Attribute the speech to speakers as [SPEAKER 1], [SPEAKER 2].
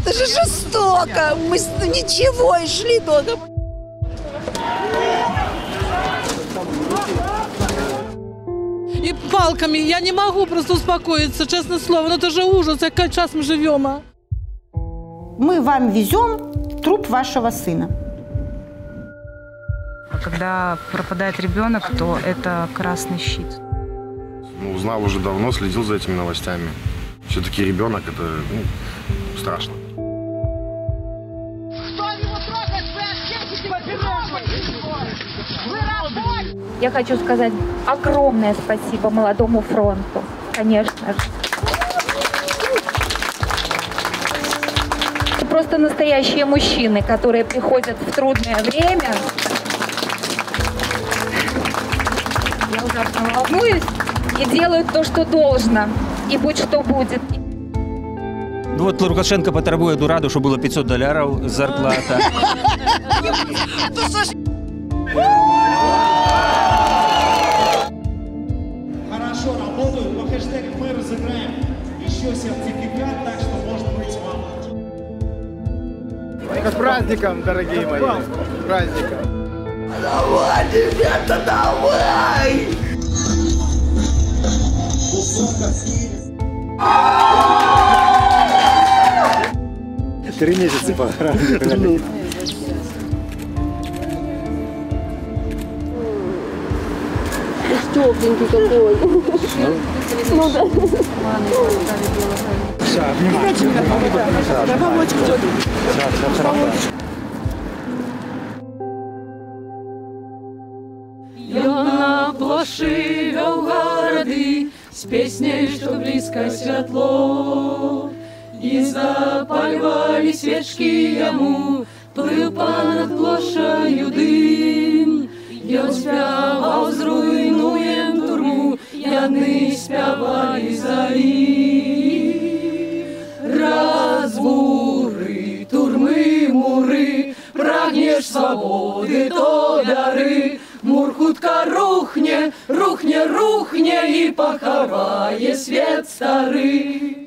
[SPEAKER 1] Это же жестоко. Мы ничего и шли долго.
[SPEAKER 2] И палками. Я не могу просто успокоиться, честное слово. Но это же ужас, какой час мы живем. А?
[SPEAKER 3] Мы вам везем труп вашего сына.
[SPEAKER 4] Когда пропадает ребенок, то это красный щит.
[SPEAKER 5] Узнал уже давно, следил за этими новостями. Все-таки ребенок – это страшно.
[SPEAKER 6] Я хочу сказать огромное спасибо молодому фронту, конечно же. Это просто настоящие мужчины, которые приходят в трудное время. Я ужасно волнуюсь и делают то, что должно, и будь что будет.
[SPEAKER 7] Вот Лукашенко потребує до раду, щоб було $500 зарплата.
[SPEAKER 8] Хорошо работают, по хэштегу мы разыграем еще сертификат, так что может быть вам.
[SPEAKER 9] С праздником, дорогие мои, с праздником.
[SPEAKER 1] Давай, ребята, давай!
[SPEAKER 9] 3 месяца по охране.
[SPEAKER 10] Тепленький какой. Ну да.
[SPEAKER 9] Все, обнимайте.
[SPEAKER 10] Помочь идет.
[SPEAKER 2] Я на площі вел городи з піснею, що близько світло. І запалювали свічки йому, плив понад площадю дим. Ён спявав, зруйнуєм турму, яны спявали за іх. Разбуры, турмы, муры, прагнеш свободы, то бяры. Мур хутка рухне, рухне, рухне і пахавае свет стары.